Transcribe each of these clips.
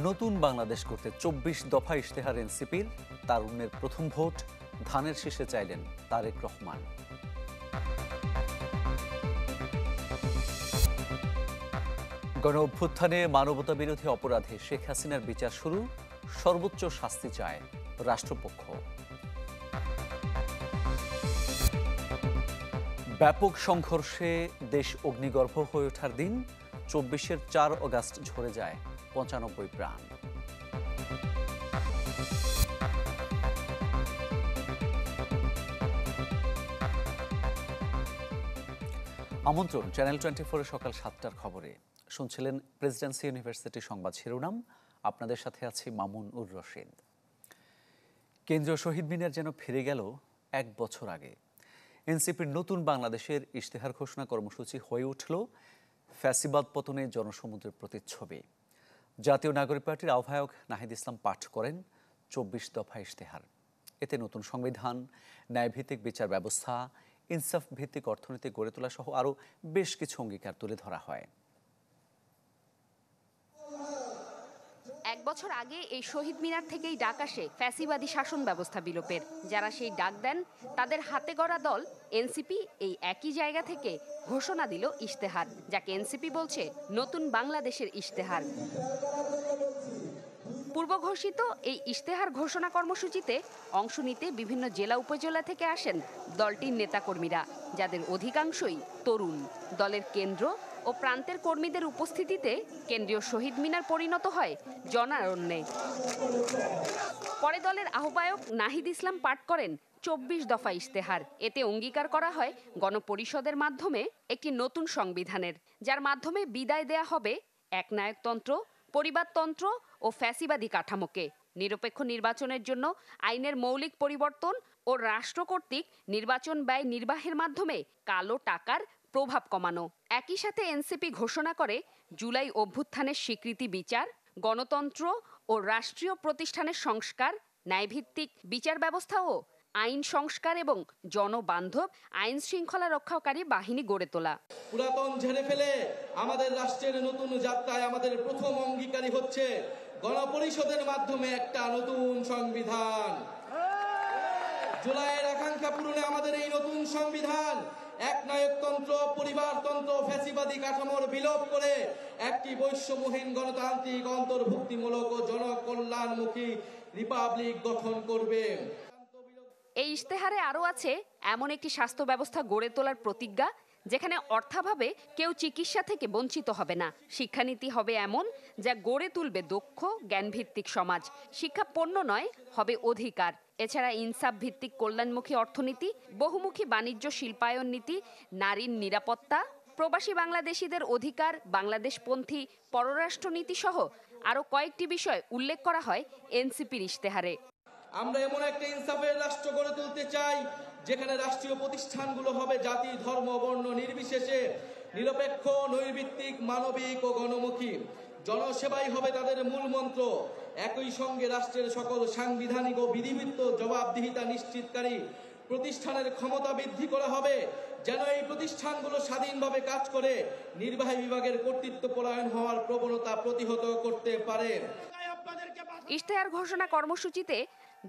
নতুন বাংলাদেশ করতে ২৪ দফা ইশতেহার এনসিপির, তারুণ্যের প্রথম ভোট ধানের শীষে চাইলেন তারেক রহমান। গণ অভ্যুত্থানে মানবতা বিরোধী অপরাধে শেখ হাসিনার বিচার শুরু, সর্বোচ্চ শাস্তি চায় রাষ্ট্রপক্ষ। ব্যাপক সংঘর্ষে দেশ অগ্নিগর্ভ হয়ে ওঠার দিন, ২৪-এর ৪ অগাস্ট ঝরে যায় ৯৫ প্রাণ। আমন্ত্রণ চ্যানেল 24-এর সকাল ৭টার খবরে। শুনছিলেন প্রেসিডেন্সি ইউনিভার্সিটি সংবাদ শিরোনাম। আপনাদের সাথে আছি মামুন উর রশিদ। কেন্দ্রীয় শহীদ মিনার যেন ফিরে গেল ১ বছর আগে। এনসিপির নতুন বাংলাদেশের ইশতেহার ঘোষণা কর্মসূচি হয়ে উঠল ফ্যাসিবাদ পতনে জনসমুদ্রের প্রতিচ্ছবি। জাতীয় নাগরিক পার্টির আহ্বায়ক নাহিদ ইসলাম পাঠ করেন ২৪ দফা ইশতেহার। এতে নতুন সংবিধান, ন্যায়ভিত্তিক বিচার ব্যবস্থা, ইনসাফ ভিত্তিক অর্থনীতি গড়ে তোলা সহ আরও বেশ কিছু অঙ্গীকার তুলে ধরা হয়। ১ বছর আগে এই শহীদ মিনার থেকেই ডাক আসে ফ্যাসিবাদী শাসন ব্যবস্থা বিলোপের। যারা সেই ডাক দেন তাদের হাতে গড়া দল এনসিপি এই একই জায়গা থেকে ঘোষণা দিল ইশতেহার, যাকে এনসিপি বলছে নতুন বাংলাদেশের ইশতেহার। পূর্ব ঘোষিত এই ইশতেহার ঘোষণা কর্মসূচিতে অংশ নিতে বিভিন্ন জেলা উপজেলা থেকে আসেন দলটির নেতাকর্মীরা, যাদের অধিকাংশই তরুণ। দলের কেন্দ্র ও প্রান্তের কর্মীদের উপস্থিতিতে কেন্দ্রীয় শহীদ মিনার পরিণত হয় জনারণ্যে। পরে দলের আহ্বায়ক নাহিদ ইসলাম পাঠ করেন ২৪ দফা ইশতেহার। এতে অঙ্গীকার করা হয় গণপরিষদের মাধ্যমে একটি নতুন সংবিধানের, যার মাধ্যমে বিদায় দেয়া হবে একনায়কতন্ত্র, পরিবারতন্ত্র ও ফ্যাসিবাদী কাঠামোকে। নিরপেক্ষ নির্বাচনের জন্য আইনের মৌলিক পরিবর্তন ও রাষ্ট্র কর্তৃক নির্বাচন ব্যয় নির্বাহের মাধ্যমে কালো টাকার প্রভাব কমানো। একই সাথে এনসিপি ঘোষণা করে জুলাই অভ্যুত্থানের স্বীকৃতি বিচার, গণতন্ত্র ও রাষ্ট্রীয় প্রতিষ্ঠানের সংস্কার, ন্যায়ভিত্তিক বিচার ব্যবস্থা ও আইন সংস্কার এবং জনবান্ধব আইন শৃঙ্খলা রক্ষাকারী বাহিনী গড়ে তোলা। পুরাতন ঝেড়ে ফেলে আমাদের রাষ্ট্রের নতুন যাত্রায় আমাদের প্রথম অঙ্গীকারই হচ্ছে গণপরিষদের মাধ্যমে একটা নতুন সংবিধান। জুলাইয়ের আকাঙ্ক্ষা পূরণে আমাদের এই নতুন সংবিধান একনায়কতন্ত্র, পরিবারতন্ত্র, ফ্যাসিবাদী কাঠামোর বিলোপ করে একটি বৈষম্যহীন গণতান্ত্রিক, অন্তর্ভুক্তিমূলক ও জনকল্যাণমুখী রিপাবলিক গঠন করবে। এই ইশতেহারে আরও আছে এমন একটি স্বাস্থ্য ব্যবস্থা গড়ে তোলার প্রতিজ্ঞা, যেখানে অর্থাভাবে কেউ চিকিৎসা থেকে বঞ্চিত হবে না। শিক্ষানীতি হবে এমন যা গড়ে তুলবে দক্ষ, জ্ঞানভিত্তিক সমাজ। শিক্ষা পণ্য নয়, হবে অধিকার। এছাড়া ইনসাফ ভিত্তিক কল্যাণমুখী অর্থনীতি, বহুমুখী বাণিজ্য শিল্পায়ন নীতি, নারীর নিরাপত্তা, প্রবাসী বাংলাদেশিদের অধিকার, বাংলাদেশপন্থী পররাষ্ট্রনীতি সহ আরও কয়েকটি বিষয় উল্লেখ করা হয় এনসিপির ইশতেহারে। আমরা এমন একটা ইনসাফের রাষ্ট্র গড়ে তুলতে চাই যেখানে রাষ্ট্রীয় প্রতিষ্ঠানগুলো হবে জাতি, ধর্ম, বর্ণ নির্বিশেষে নিরপেক্ষ, নৈর্ভিত্তিক, মানবিক ও গণমুখী। জনসেবাই হবে তাদের মূল মন্ত্র। একই সঙ্গে রাষ্ট্রের সকল সাংবিধানিক ও বিধিবদ্ধ জবাবদিহিতা নিশ্চিতকারী প্রতিষ্ঠানের ক্ষমতা বৃদ্ধি করা হবে, যেন এই প্রতিষ্ঠানগুলো স্বাধীনভাবে কাজ করে নির্বাহী বিভাগের কর্তৃত্ব পরায়ণ হওয়ার প্রবণতা প্রতিহত করতে পারে। ইশতেহার ঘোষণা কর্মসূচিতে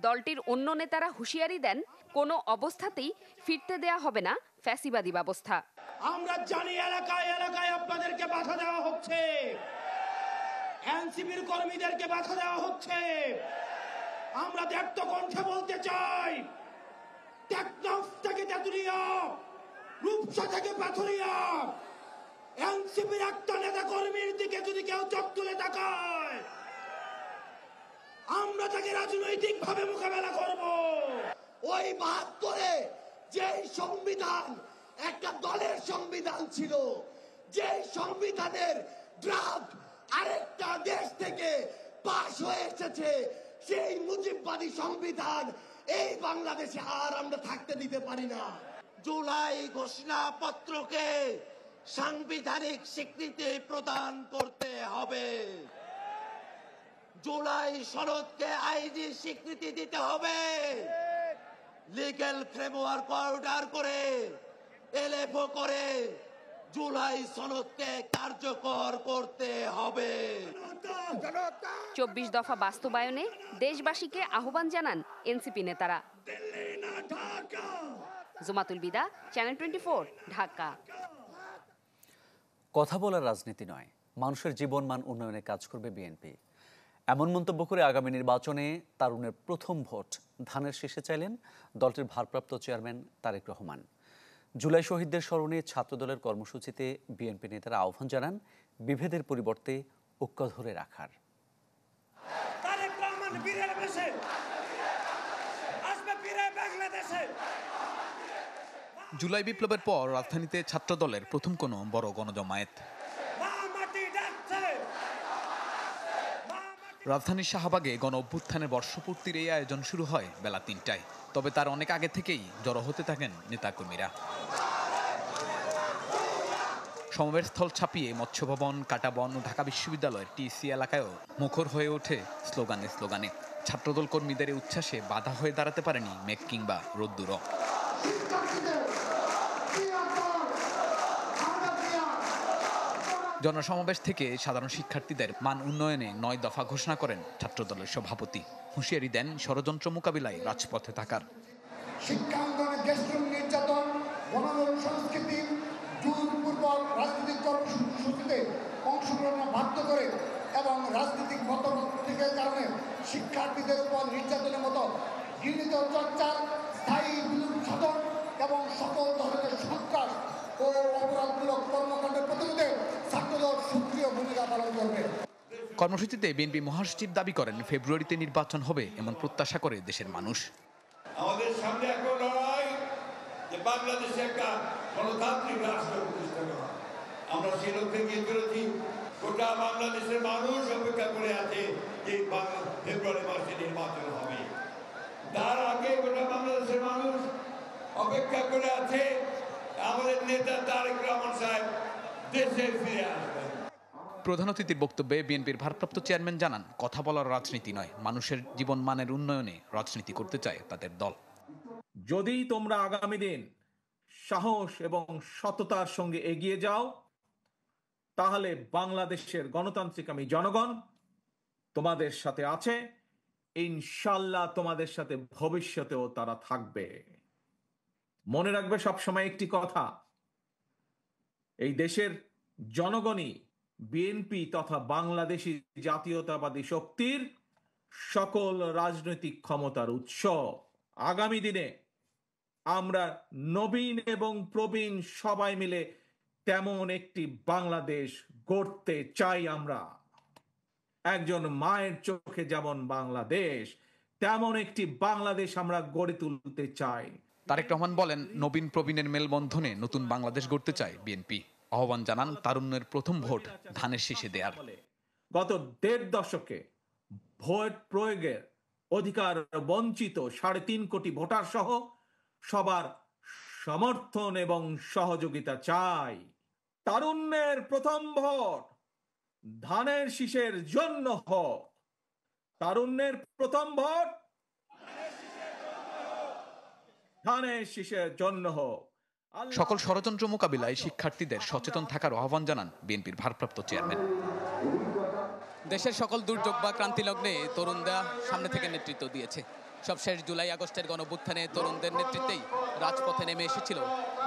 দলটির অন্য নেতারা হুঁশিয়ারি দেন, কোনো অবস্থাতেই ফিরতে দেয়া হবে না ফ্যাসিবাদী ব্যবস্থা। আমরা জানি এলাকায় এলাকায় আপনাদেরকে বাধা দেওয়া হচ্ছে, এনসিপির কর্মীদেরকে বাধা দেওয়া হচ্ছে। আমরা ব্যক্ত কণ্ঠে বলতে চাই, টেকনাফ থেকে তেঁতুলিয়া, রূপসা থেকে পাথুরিয়া, এনসিপির একটা নেতা কর্মীর দিকে যদি কেউ চোখ তুলে তাকায়, আমরা তাকে রাজনৈতিক ভাবে মোকাবেলা করব। ওই ৭২-এ যে সংবিধান একটা দলের সংবিধান ছিল, যে সংবিধানের ড্রাফট আরেকটা দেশ থেকে পাশ হয়ে এসেছে, সেই মুজিববাদী সংবিধান এই বাংলাদেশে আর আমরা থাকতে দিতে পারি না। জুলাই ঘোষণাপত্রকে সাংবিধানিক স্বীকৃতি প্রদান করতে হবে। জুলাই সনদকে আইনি স্বীকৃতি দিতে হবে। লিগ্যাল ফ্রেমওয়ার্ক অর্ডার করে, এলএফও করে জুলাই সনদকে কার্যকর করতে হবে। ২৪ দফা বাস্তবায়নে দেশবাসীকে আহ্বান জানান এনসিপি নেতারা। জুমাতুল বিদা, চ্যানেল 24, ঢাকা। কথা বলার রাজনীতি নয়, মানুষের জীবনমান উন্নয়নে কাজ করবে বিএনপি, এমন মন্তব্য করে আগামী নির্বাচনে তারুণের প্রথম ভোট ধানের শীষে চাইলেন দলটির ভারপ্রাপ্ত চেয়ারম্যান তারেক রহমান। জুলাই শহীদদের স্মরণে ছাত্রদলের কর্মসূচিতে বিএনপি নেতারা আহ্বান জানান বিভেদের পরিবর্তে ঐক্য ধরে রাখার। জুলাই বিপ্লবের পর রাজধানীতে ছাত্রদলের প্রথম কোনো বড় গণজমায়েত। রাজধানীর শাহবাগে গণ অভ্যুত্থানের বর্ষপূর্তির এই আয়োজন শুরু হয় বেলা ৩টায়। তবে তার অনেক আগে থেকেই জড়ো হতে থাকেন নেতাকর্মীরা। সমাবেশস্থল ছাপিয়ে মৎস্য ভবন, কাঁটাবন ও ঢাকা বিশ্ববিদ্যালয়ের টিসি এলাকায়ও মুখর হয়ে ওঠে স্লোগানে স্লোগানে। ছাত্রদল কর্মীদের এই উচ্ছ্বাসে বাধা হয়ে দাঁড়াতে পারেনি মেঘ কিংবা রোদ্দুরও। জনসমাবেশ থেকে সাধারণ শিক্ষার্থীদের মান উন্নয়নে 9 দফা ঘোষণা করেন ছাত্রদলের সভাপতি। হুঁশিয়ারি দেন ষড়যন্ত্র মোকাবিলায় রাজপথে থাকার। শিক্ষাঙ্গনে দেশপ্রেম, নির্যাতন, গণধর্ষণ সংস্কৃতি, জোরপূর্বক রাজনৈতিক কর্মসূচিতে অংশগ্রহণ বাধ্য করে এবং রাজনৈতিক মতপ্রতীকের কারণে শিক্ষার্থীদের উপর নির্যাতনের মতো ঘৃণিত চর্চার স্থায়ী বিলুপ সাধন এবং সকল ধরনের সন্ত্রাস ও অপরাধমূলক কর্মকাণ্ডের প্রতিরোধে ছাত্রদল সক্রিয় ভূমিকা পালন করবে। কর্মসূচিতে বিএনপি মহাসচিব দাবি করেন ফেব্রুয়ারিতে নির্বাচন হবে এমন প্রত্যাশা করে দেশের মানুষ। আমাদের সামনে একটা লড়াই যে বাংলাদেশে একটা গণতান্ত্রিক রাষ্ট্র প্রতিষ্ঠা করা। আমরা সে লক্ষ্যে গিয়ে চলেছি। গোটা বাংলাদেশের মানুষ অপেক্ষা করে আছে যে ফেব্রুয়ারি মাসে নির্বাচন হবে। তার আগে গোটা বাংলাদেশের মানুষ অপেক্ষা করে আছে আমাদের নেতা তারেক রহমান সাহেব দেশে ফিরে আসবেন। প্রধান অতিথির বক্তব্যে বিএনপির ভারপ্রাপ্ত চেয়ারম্যান জানান, কথা বলার রাজনীতি নয়, মানুষের জীবন মানের উন্নয়নে রাজনীতি করতে চায় তাদের দল। যদি তোমরা আগামী দিন সাহস এবং সততার সঙ্গে এগিয়ে যাও, তাহলে বাংলাদেশের গণতান্ত্রিক আমি জনগণ তোমাদের সাথে আছে। ইনশাল্লাহ তোমাদের সাথে ভবিষ্যতেও তারা থাকবে। মনে রাখবে সবসময় একটি কথা, এই দেশের জনগণই বিএনপি তথা বাংলাদেশী জাতীয়তাবাদী শক্তির সকল রাজনৈতিক ক্ষমতার উৎস। আগামী দিনে আমরা নবীন এবং প্রবীণ সবাই মিলে তেমন একটি বাংলাদেশ গড়তে চাই। আমরা একজন মায়ের চোখে যেমন বাংলাদেশ, তেমন একটি বাংলাদেশ আমরা গড়ে তুলতে চাই। তারেক রহমান বলেন, নবীন প্রবীণের মেলবন্ধনে নতুন বাংলাদেশ গড়তে চায় বিএনপি। আহ্বান জানান তারুণ্যের প্রথম ভোট ধানের শীষে দেয়ার। গত 1.5 দশকে ভোট প্রয়োগের অধিকার বঞ্চিত 3.5 কোটি ভোটার সহ সবার সমর্থন এবং সহযোগিতা চাই। তারুণ্যের প্রথম ভোট ধানের শীষের জন্য হোক। তারুণ্যের প্রথম ভোট ধানের শীষের জন্য হোক। সকল ষড়যন্ত্র মোকাবিলায় শিক্ষার্থীদের সচেতন থাকার আহ্বান জানান বিএনপির ভারপ্রাপ্ত চেয়ারম্যান। দেশের সকল দুর্যোগ বা ক্রান্তি লগ্নে তরুণরা সামনে থেকে নেতৃত্ব দিয়েছে। সবশেষ জুলাই আগস্টের গণঅভ্যুত্থানে তরুণদের নেতৃত্বেই রাজপথে নেমে এসেছিল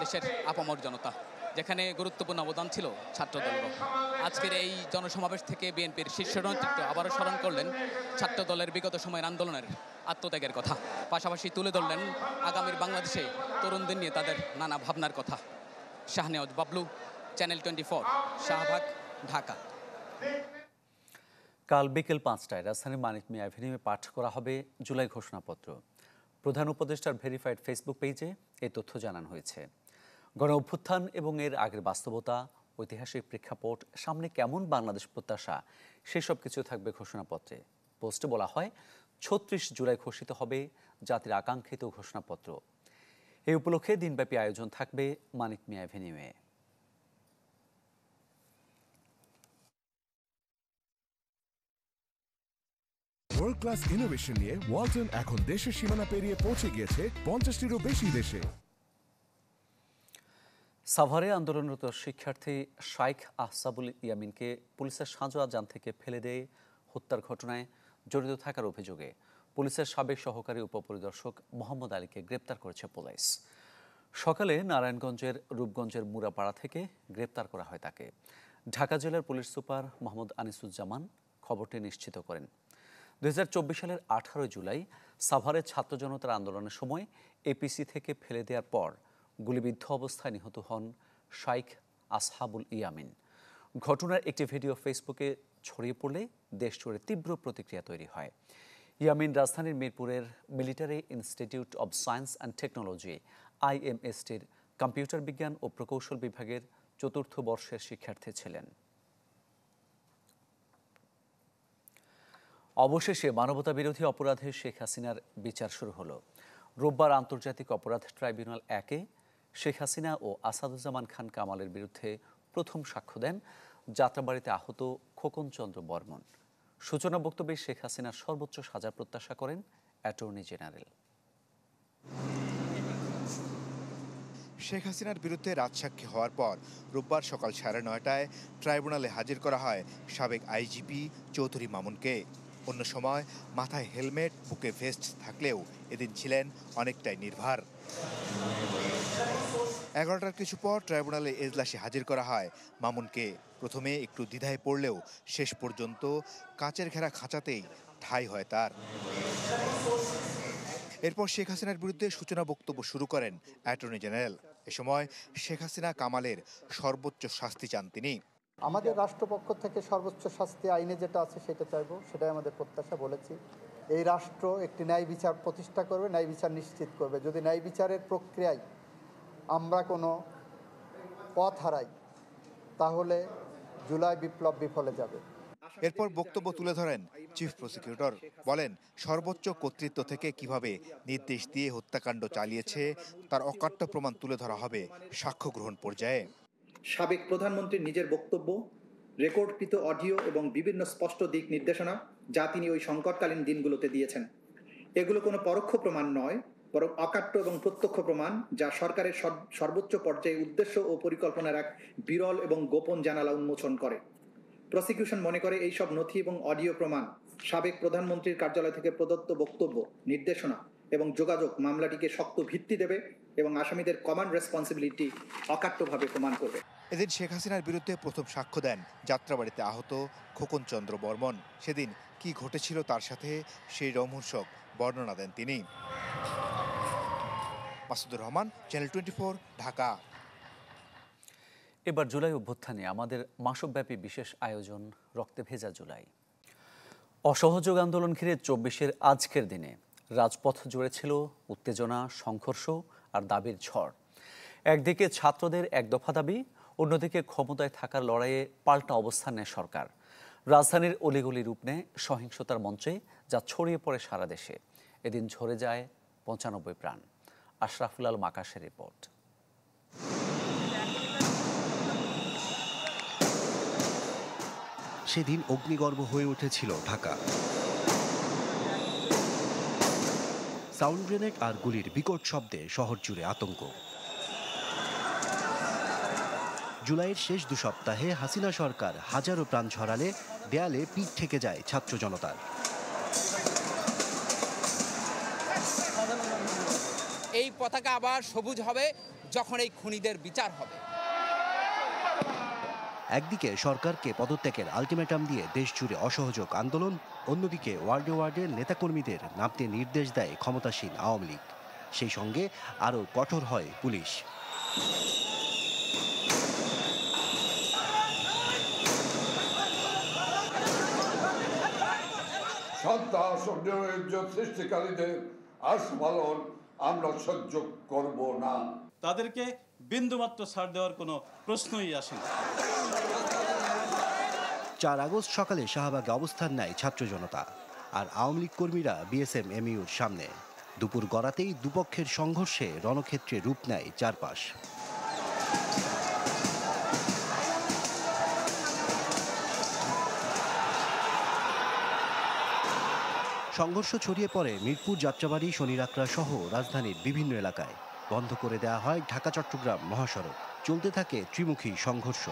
দেশের আপামর জনতা, যেখানে গুরুত্বপূর্ণ অবদান ছিল ছাত্রদলেরও। আজকের এই জনসমাবেশ থেকে বিএনপির শীর্ষ নেতৃত্ব আবারও স্মরণ করলেন ছাত্রদলের বিগত সময়ের আন্দোলনের আত্মত্যাগের কথা। পাশাপাশি তুলে ধরলেন আগামীর বাংলাদেশে তরুণদের নিয়ে তাদের নানা ভাবনার কথা। শাহনেওয়াজ বাবলু, চ্যানেল 24, শাহবাগ, ঢাকা। কাল বিকেল 5টায় রাজধানীর মানিক মিয়া এভিনিউয়ে পাঠ করা হবে জুলাই ঘোষণাপত্র। প্রধান উপদেষ্টার ভেরিফাইড ফেসবুক পেজে এই তথ্য জানানো হয়েছে। গণ অভ্যুত্থান এবং এর আগের বাস্তবতা, ঐতিহাসিক প্রেক্ষাপট, সামনে কেমন বাংলাদেশ প্রত্যাশা, সেসব কিছু থাকবে ঘোষণাপত্রে। পোস্টে বলা হয় 36 জুলাই ঘোষিত হবে জাতির আকাঙ্ক্ষিত ঘোষণাপত্র। এই উপলক্ষে দিনব্যাপী আয়োজন থাকবে মানিক মিয়া এভিনিউয়ে। ওয়ার্ল্ড ক্লাস ইনোভেশন নিয়ে ওয়ালটন এখন দেশের সীমানা পেরিয়ে পৌঁছে গিয়েছে 50টিরও বেশি দেশে। সাভারে আন্দোলনরত শিক্ষার্থী শাইখ আহসাবুল ইয়ামিনকে পুলিশের সাঁজোয়া যান থেকে ফেলে দিয়ে হত্যার ঘটনায় জড়িত থাকার অভিযোগে পুলিশের সাবেক সহকারী উপপরিদর্শক মোহাম্মদ আলীকে গ্রেপ্তার করেছে পুলিশ। সকালে নারায়ণগঞ্জের রূপগঞ্জের মুরাপাড়া থেকে গ্রেপ্তার করা হয় তাকে। ঢাকা জেলার পুলিশ সুপার মোহাম্মদ আনিসুজ্জামান খবরটি নিশ্চিত করেন। 2024 সালের 18 জুলাই সাভারের ছাত্র জনতার আন্দোলনের সময় এপিসি থেকে ফেলে দেওয়ার পর গুলিবিদ্ধ অবস্থায় নিহত হন শাইখ আসহাবুল ইয়ামিন। ঘটনার একটি ভিডিও ফেসবুকে ছড়িয়ে পড়লে দেশ জুড়ে তীব্র প্রতিক্রিয়া তৈরি হয়। ইয়ামিন রাজধানীর মিরপুরের military institute of science and technology IMSTর কম্পিউটার বিজ্ঞান ও প্রকৌশল বিভাগের 4র্থ বর্ষের শিক্ষার্থী ছিলেন। অবশেষে মানবতাবিরোধী অপরাধে শেখ হাসিনার বিচার শুরু হলো। রোববার আন্তর্জাতিক অপরাধ ট্রাইব্যুনাল 1-এ শেখ হাসিনা ও আসাদুজ্জামান খান কামালের বিরুদ্ধে প্রথম সাক্ষ্য দেন যাত্রাবাড়িতে আহত খোকন চন্দ্র বর্মন। সূচনা বক্তব্যে শেখ হাসিনার সর্বোচ্চ সাজা প্রত্যাশা করেন অ্যাটর্নি জেনারেল। শেখ হাসিনার বিরুদ্ধে রাজসাক্ষী হওয়ার পর রোববার সকাল 9:30টায় ট্রাইব্যুনালে হাজির করা হয় সাবেক আইজিপি চৌধুরী মামুনকে। অন্য সময় মাথায় হেলমেট, বুকে ভেস্ট থাকলেও এদিন ছিলেন অনেকটাই নির্ভার। 11টার কিছু পর ট্রাইব্যুনালে এজলাসে হাজির করা হয় মামুনকে। প্রথমে একটু দ্বিধায় পড়লেও শেষ পর্যন্ত কাচের ঘেরা খাঁচাতেই ঠাঁই হয় তার। এরপর শেখ হাসিনার বিরুদ্ধে সূচনা বক্তব্য শুরু করেন অ্যাটর্নি জেনারেল। এ সময় শেখ হাসিনা কামালের সর্বোচ্চ শাস্তি চান তিনি। আমাদের রাষ্ট্রপক্ষ থেকে সর্বোচ্চ শাস্তি আইনে যেটা আছে সেটা চাইবো, সেটাই আমাদের প্রত্যাশা। বলেছি এই রাষ্ট্র একটি ন্যায় বিচার প্রতিষ্ঠা করবে, ন্যায় বিচার নিশ্চিত করবে। যদি ন্যায় বিচারের প্রক্রিয়ায় আমরা কোনো পথ হারাই তাহলে জুলাই বিপ্লব বিফলে যাবে। এরপর বক্তব্য তুলে ধরেন চিফ প্রসিকিউটর। বলেন, সর্বোচ্চ কর্তৃত্ব থেকে কিভাবে নির্দেশ দিয়ে হত্যাকাণ্ড চালিয়েছে তার অকাট্য প্রমাণ তুলে ধরা হবে সাক্ষ্য গ্রহণ পর্যায়ে। সাবেক প্রধানমন্ত্রীর নিজের বক্তব্য, রেকর্ডকৃত অডিও এবং বিভিন্ন স্পষ্ট দিক নির্দেশনা যা তিনি ওই সংকটকালীন দিনগুলোতে দিয়েছেন, এগুলো কোনো পরোক্ষ প্রমাণ নয়, বরং অকাট্য এবং প্রত্যক্ষ প্রমাণ যা সরকারের সর্বোচ্চ পর্যায়ে উদ্দেশ্য ও পরিকল্পনার এক বিরল এবং গোপন জানালা উন্মোচন করে। প্রসিকিউশন মনে করে এই সব নথি এবং অডিও প্রমাণ সাবেক প্রধানমন্ত্রীর কার্যালয় থেকে প্রদত্ত বক্তব্য, নির্দেশনা এবং যোগাযোগ মামলাটিকে শক্ত ভিত্তি দেবে এবং আসামিদের কমান্ড রেসপন্সিবিলিটি অকাট্যভাবে প্রমাণ করবে। এদিন শেখ হাসিনার বিরুদ্ধে প্রথম সাক্ষ্য দেন যাত্রাবাড়িতে আহত খোকন চন্দ্র বর্মন। সেদিন কি ঘটেছিল তার সাথে সেই রোমহর্ষক বর্ণনা দেন তিনি। মাসুদুর রহমান, চ্যানেল 24, ঢাকা। এবার জুলাই অভ্যুত্থানে আমাদের মাসব্যাপী বিশেষ আয়োজন রক্তে ভেজা জুলাই। অসহযোগ আন্দোলন ঘিরে 24-এর আজকের দিনে রাজপথ জুড়ে ছিল উত্তেজনা, সংঘর্ষ আর দাবির ঝড়। একদিকে ছাত্রদের এক দফা দাবি, অন্যদিকে ক্ষমতায় থাকার লড়াইয়ে পাল্টা অবস্থান নেয় সরকার। রাজধানীর অলিগলি রূপ নেয় সহিংসতার মঞ্চে, যা ছড়িয়ে পড়ে সারা দেশে। এদিন ঝরে যায় 95 প্রাণ। আশরাফুল আলম আকাশের রিপোর্ট। সেদিন অগ্নিগর্ভ হয়ে উঠেছিল ঢাকা। সাউন্ড গ্রেনেড আর গুলির বিকট শব্দে শহর জুড়ে আতঙ্ক। জুলাইয়ের শেষ 2 সপ্তাহে হাসিনা সরকার হাজারো প্রাণ ঝরালে দেয়ালে পিঠ ঠেকে যায় ছাত্র জনতার। এই পতাকা আবার সবুজ হবে যখন এই খুনিদের বিচার হবে। একদিকে সরকারকে পদত্যাগের আলটিমেটাম দিয়ে দেশ জুড়ে অসহযোগ আন্দোলন, অন্যদিকে ওয়ার্ডে ওয়ার্ডে নেতাকর্মীদের নামতে নির্দেশ দেয় ক্ষমতাসীন আওয়ামী লীগ। সেই সঙ্গে আরও কঠোর হয় পুলিশ। সন্ত্রাস ও নৈরাজ্য সৃষ্টিকারীদের আস্ফালন আমরা সহ্য করব না। তাদেরকে বিন্দুমাত্র ছাড় দেওয়ার কোনো প্রশ্নই আসে না। 4 আগস্ট সকালে শাহবাগে অবস্থান নেয় ছাত্র জনতা আর আওয়ামী লীগ কর্মীরা BSM-MUর সামনে। দুপুর গড়াতেই দুপক্ষের সংঘর্ষে রণক্ষেত্রে রূপ নেয় চারপাশ। সংঘর্ষ ছড়িয়ে পড়ে মিরপুর, যাত্রাবাড়ি, শনিরাকড়া সহ রাজধানীর বিভিন্ন এলাকায়। বন্ধ করে দেওয়া হয় ঢাকা-চট্টগ্রাম মহাসড়ক। চলতে থাকে ত্রিমুখী সংঘর্ষ।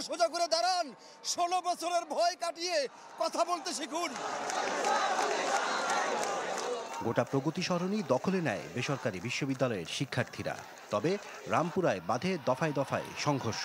সোজা করে দাঁড়ান, 16 বছরের ভয় কাটিয়ে কথা বলতে শিখুন। গোটা প্রগতি সরণি দখলে নেয় বেসরকারি বিশ্ববিদ্যালয়ের শিক্ষার্থীরা। তবে রামপুরায় বাধে দফায় দফায় সংঘর্ষ।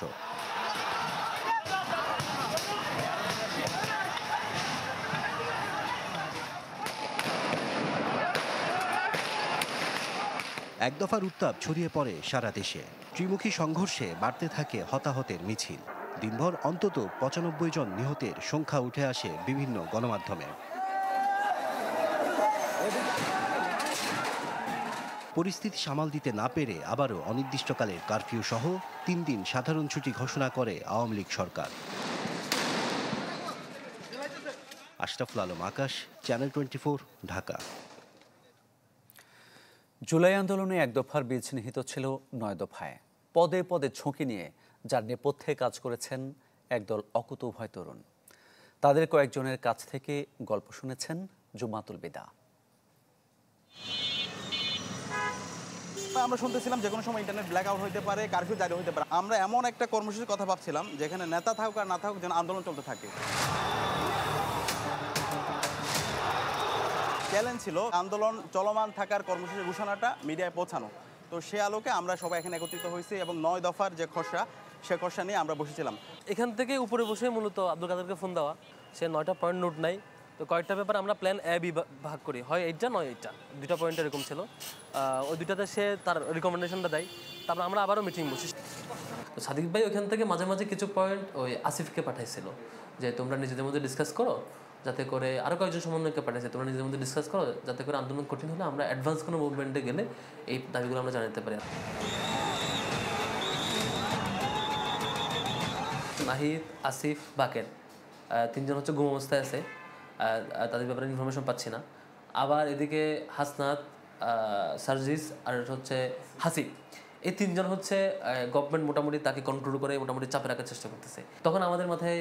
এক দফার উত্তাপ ছড়িয়ে পড়ে সারা দেশে। ত্রিমুখী সংঘর্ষে বাড়তে থাকে হতাহতের মিছিল। দিনভর অন্তত 95 জন নিহতের সংখ্যা উঠে আসে বিভিন্ন গণমাধ্যমে। পরিস্থিতি সামাল দিতে না পেরে আবারও অনির্দিষ্টকালের কারফিউ সহ 3 দিন সাধারণ ছুটি ঘোষণা করে আওয়ামী লীগ সরকার। আশরাফুল আলম আকাশ, চ্যানেল 24, ঢাকা। জুলাই আন্দোলনে এক দফার বীজ নিহিত ছিল 9 দফায়। পদে পদে ঝুঁকি নিয়ে যার নেপথ্যে কাজ করেছেন একদল অকুতোভয় তরুণ। তাদের কয়েকজনের কাছ থেকে গল্প শুনেছেন জুমাতুল বিদা। আমরা শুনতেছিলাম যে কোনো সময় ইন্টারনেট ব্ল্যাক আউট হতে পারে, কারফিউ জারি হতে পারে। আমরা এমন একটা কর্মসূচির কথা ভাবছিলাম যেখানে নেতা থাকুক আর না থাকুক যেন আন্দোলন চলতে থাকে। চ্যালেঞ্জ ছিল আন্দোলন চলমান থাকার কর্মসূচির ঘোষণাটা মিডিয়ায় পৌঁছানো। তো সে আলোকে আমরা সবাই এখানে একত্রিত হয়েছি এবং 9 দফার যে খসড়া, সে খসড়া নিয়ে আমরা বসেছিলাম। এখান থেকে উপরে বসে মূলত আব্দুল কাদেরকে ফোন দেওয়া, সে 9টা পয়েন্ট নোট নাই। তো কয়েকটা ব্যাপার আমরা প্ল্যান এ বি ভাগ করি, হয় এইটা নয় এইটা, 2টা পয়েন্ট এরকম ছিল। ওই 2টাতে সে তার রিকমেন্ডেশনটা দেয়। তারপর আমরা আবারও মিটিং বসি। তো সাদিক ভাই ওইখান থেকে মাঝে মাঝে কিছু পয়েন্ট ওই আসিফকে পাঠাইছিল যে তোমরা নিজেদের মধ্যে ডিসকাস করো, যাতে করে আরও কয়েকজন সমন্বয়কে পাঠাইছে, তোমরা নিজেদের মধ্যে ডিসকাস করো যাতে করে আন্দোলন কঠিন হলে আমরা অ্যাডভান্স কোনো মুভমেন্টে গেলে এই দাবিগুলো আমরা জানাতে পারি। নাহিদ, আসিফ, বাকের 3 জন হচ্ছে গুম অবস্থায় আছে, তাদের ব্যাপারে ইনফরমেশন পাচ্ছি না। আবার এদিকে হাসনাত, সার্জিস আর হচ্ছে হাসিব, এই 3 জন হচ্ছে গভর্নমেন্ট মোটামুটি তাকে কন্ট্রোল করে মোটামুটি চাপে রাখার চেষ্টা করতেছে। তখন আমাদের মাথায়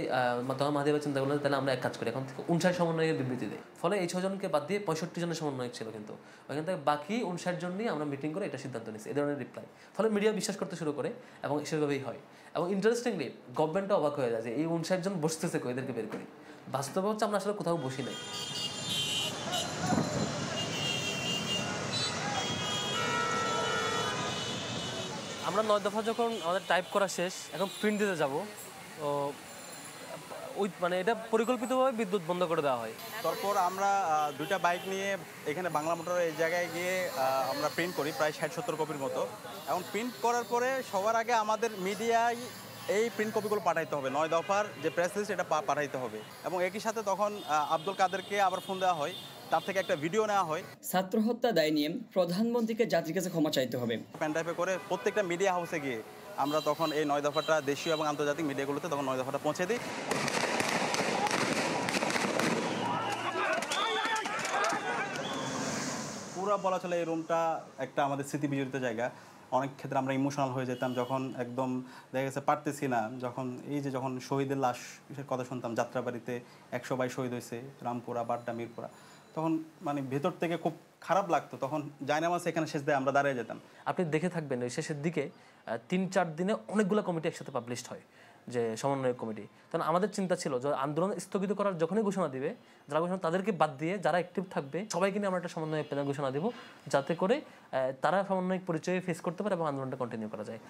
তখন মাহাদি ভাই চিন্তা করলেন তাহলে আমরা এক কাজ করি, এখন থেকে 59 সমন্বয়ের বিবৃতি দেয়। ফলে এই 6 জনকে বাদ দিয়ে 65 জনের সমন্বয়ক ছিল, কিন্তু ওইখান থেকে বাকি 59 জন নিয়ে আমরা মিটিং করে এটা সিদ্ধান্ত নিচ্ছি, এই ধরনের রিপ্লাই। ফলে মিডিয়া বিশ্বাস করতে শুরু করে এবং সেভাবেই হয়। এবং ইন্টারেস্টিংলি গভর্নমেন্টও অবাক হয়ে যায় যে এই 59 জন বসতেছে, এদেরকে বের করি। বাস্তবে হচ্ছে আমরা আসলে কোথাও বসি নাই। আমরা 9 দফা যখন আমাদের টাইপ করা শেষ, এখন প্রিন্ট দিতে যাব, তো ওই মানে এটা পরিকল্পিতভাবে বিদ্যুৎ বন্ধ করে দেওয়া হয়। তারপর আমরা 2টা বাইক নিয়ে এখানে বাংলা মোটরের এই জায়গায় গিয়ে আমরা প্রিন্ট করি প্রায় 60-70 কপির মতো। এবং প্রিন্ট করার পরে সবার আগে আমাদের মিডিয়ায় এই প্রিন্ট কপিগুলো পাঠাইতে হবে, 9 দফার যে প্রেস লিস্ট এটা পাঠাইতে হবে। এবং একই সাথে তখন আব্দুল কাদেরকে আবার ফোন দেওয়া হয়, তার থেকে একটা ভিডিও নেওয়া হয়। ছাত্র হত্যা দায় নিয়ে প্রধানমন্ত্রীকে জাতির কাছে ক্ষমা চাইতে হবে। প্যানড্রাইভে করে প্রত্যেকটা মিডিয়া হাউসে গিয়ে আমরা তখন এই 9 দফাটা দেশীয় এবং আন্তর্জাতিক মিডিয়াগুলোতে তখন 9 দফাটা পৌঁছে দিই। পুরো বলা চলে এই রুমটা একটা আমাদের স্মৃতি বিজড়িত জায়গা। অনেক ক্ষেত্রে আমরা ইমোশনাল হয়ে যেতাম যখন একদম দেখা গেছে পারতেছি না, যখন শহীদের লাশের কথা শুনতাম, যাত্রাবাড়িতে 100 ভাই শহীদ হয়েছে, রামপুরা, বাড্ডা, মিরপুরা, তখন মানে ভেতর থেকে খুব খারাপ লাগতো। তখন জায়নামাজ এখানে শেষ দিয়ে আমরা দাঁড়িয়ে যেতাম। আপনি দেখে থাকবেন ওই শেষের দিকে 3-4 দিনে অনেকগুলো কমিটি একসাথে পাবলিশড হয়, যে সমন্বয়ক কমিটি। তখন আমাদের চিন্তা ছিল যে আন্দোলন স্থগিত করার যখনই ঘোষণা দিবে, যারা ঘোষণা তাদেরকে বাদ দিয়ে যারা অ্যাক্টিভ থাকবে সবাইকে নিয়ে আমরা একটা সমন্বয়ক প্যানেল ঘোষণা দেবো, যাতে করে তারা সমন্বয়ক পরিচয়ে ফেস করতে পারে এবং আন্দোলনটা কন্টিনিউ করা যায়।